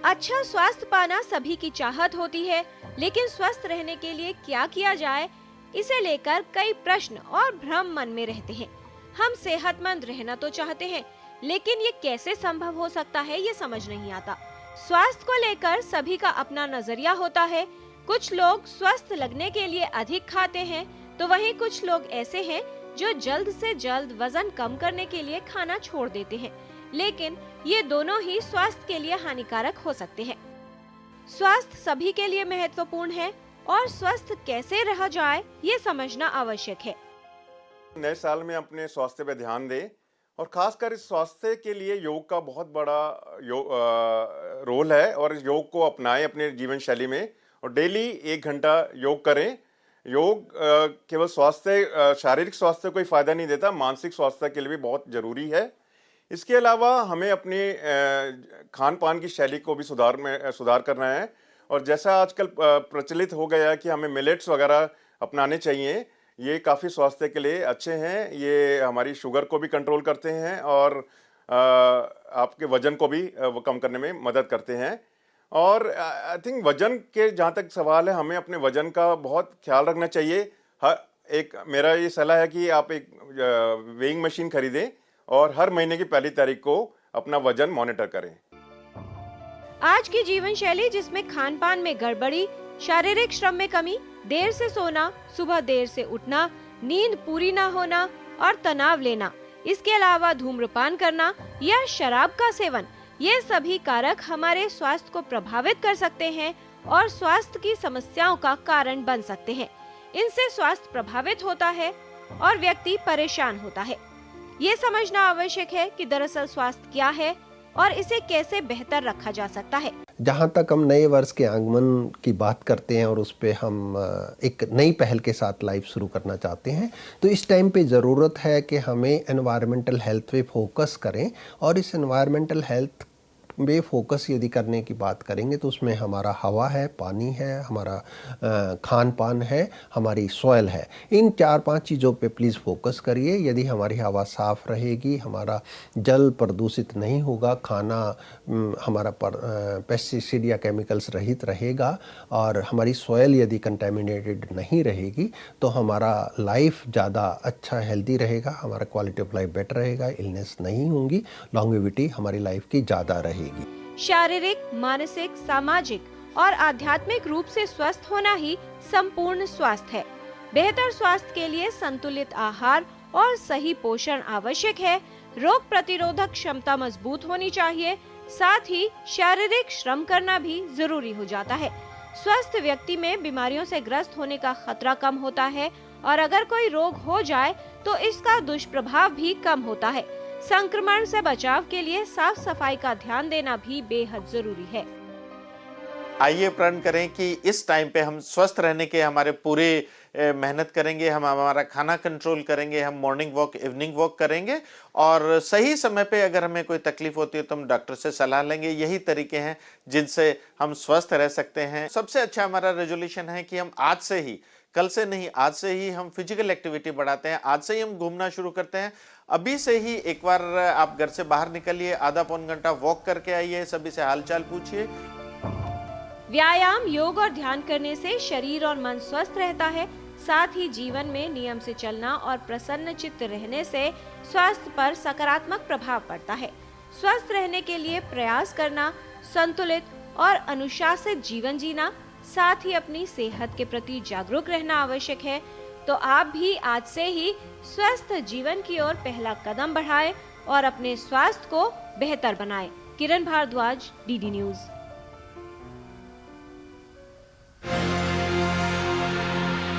अच्छा स्वास्थ्य पाना सभी की चाहत होती है, लेकिन स्वस्थ रहने के लिए क्या किया जाए, इसे लेकर कई प्रश्न और भ्रम मन में रहते हैं। हम सेहतमंद रहना तो चाहते हैं, लेकिन ये कैसे संभव हो सकता है, ये समझ नहीं आता। स्वास्थ्य को लेकर सभी का अपना नजरिया होता है। कुछ लोग स्वस्थ लगने के लिए अधिक खाते हैं, तो वहीं कुछ लोग ऐसे हैं जो जल्द से जल्द वजन कम करने के लिए खाना छोड़ देते हैं। लेकिन ये दोनों ही स्वास्थ्य के लिए हानिकारक हो सकते हैं। स्वास्थ्य सभी के लिए महत्वपूर्ण है और स्वस्थ कैसे रहा जाए, ये समझना आवश्यक है। नए साल में अपने स्वास्थ्य पे ध्यान दें और खासकर इस स्वास्थ्य के लिए योग का बहुत बड़ा रोल है और इस योग को अपनाएं अपने जीवन शैली में और डेली 1 घंटा योग करें। योग केवल स्वास्थ्य शारीरिक स्वास्थ्य को ही फायदा नहीं देता, मानसिक स्वास्थ्य के लिए भी बहुत जरूरी है। इसके अलावा हमें अपने खान पान की शैली को भी सुधार करना है और जैसा आजकल प्रचलित हो गया है कि हमें मिलेट्स वगैरह अपनाने चाहिए। ये काफ़ी स्वास्थ्य के लिए अच्छे हैं। ये हमारी शुगर को भी कंट्रोल करते हैं और आपके वजन को भी कम करने में मदद करते हैं। और आई थिंक वजन के जहाँ तक सवाल है, हमें अपने वजन का बहुत ख्याल रखना चाहिए। मेरा ये सलाह है कि आप एक वेइंग मशीन खरीदें और हर महीने की पहली तारीख को अपना वजन मॉनिटर करें। आज की जीवन शैली जिसमें खान पान में गड़बड़ी, शारीरिक श्रम में कमी, देर से सोना, सुबह देर से उठना, नींद पूरी ना होना और तनाव लेना, इसके अलावा धूम्रपान करना या शराब का सेवन, ये सभी कारक हमारे स्वास्थ्य को प्रभावित कर सकते हैं और स्वास्थ्य की समस्याओं का कारण बन सकते हैं। इनसे स्वास्थ्य प्रभावित होता है और व्यक्ति परेशान होता है। ये समझना आवश्यक है कि दरअसल स्वास्थ्य क्या है और इसे कैसे बेहतर रखा जा सकता है। जहाँ तक हम नए वर्ष के आगमन की बात करते हैं और उस पे हम एक नई पहल के साथ लाइफ शुरू करना चाहते हैं, तो इस टाइम पे ज़रूरत है कि हमें एनवायरमेंटल हेल्थ पे फोकस करें। और इस एनवायरमेंटल हेल्थ में फोकस यदि करने की बात करेंगे तो उसमें हमारा हवा है, पानी है, हमारा खान पान है, हमारी सॉइल है। इन 4-5 चीज़ों पे प्लीज़ फोकस करिए। यदि हमारी हवा साफ़ रहेगी, हमारा जल प्रदूषित नहीं होगा, खाना हमारा पेस्टिसाइड या केमिकल्स रहित रहेगा और हमारी सॉइल यदि कंटेमिनेटेड नहीं रहेगी, तो हमारा लाइफ ज़्यादा अच्छा हेल्दी रहेगा, हमारा क्वालिटी ऑफ लाइफ बेटर रहेगा, इलनेस नहीं होंगी, लॉन्गेविटी हमारी लाइफ की ज़्यादा रहेगी। शारीरिक, मानसिक, सामाजिक और आध्यात्मिक रूप से स्वस्थ होना ही संपूर्ण स्वास्थ्य है। बेहतर स्वास्थ्य के लिए संतुलित आहार और सही पोषण आवश्यक है। रोग प्रतिरोधक क्षमता मजबूत होनी चाहिए, साथ ही शारीरिक श्रम करना भी जरूरी हो जाता है। स्वस्थ व्यक्ति में बीमारियों से ग्रस्त होने का खतरा कम होता है और अगर कोई रोग हो जाए तो इसका दुष्प्रभाव भी कम होता है। संक्रमण से बचाव के लिए साफ सफाई का ध्यान देना भी बेहद जरूरी है। आइए प्रण करें कि इस टाइम पे हम स्वस्थ रहने के हमारे पूरे मेहनत करेंगे, हम हमारा खाना कंट्रोल करेंगे, हम मॉर्निंग वॉक, इवनिंग वॉक करेंगे और सही समय पे अगर हमें कोई तकलीफ होती है तो हम डॉक्टर से सलाह लेंगे। यही तरीके हैं जिनसे हम स्वस्थ रह सकते हैं। सबसे अच्छा हमारा रेजोल्यूशन है कि हम आज से ही, कल से नहीं, आज से ही हम फिजिकल एक्टिविटी बढ़ाते हैं, आज से ही हम घूमना शुरू करते हैं। अभी से ही एक बार आप घर से बाहर निकलिए, आधा पौन घंटा वॉक करके आइए, सभी से हालचाल पूछिए। व्यायाम, योग और ध्यान करने से शरीर और मन स्वस्थ रहता है। साथ ही जीवन में नियम से चलना और प्रसन्न चित्त रहने से स्वास्थ्य पर सकारात्मक प्रभाव पड़ता है। स्वस्थ रहने के लिए प्रयास करना, संतुलित और अनुशासित जीवन जीना, साथ ही अपनी सेहत के प्रति जागरूक रहना आवश्यक है। तो आप भी आज से ही स्वस्थ जीवन की ओर पहला कदम बढ़ाएं और अपने स्वास्थ्य को बेहतर बनाएं। किरण भारद्वाज, डीडी न्यूज़।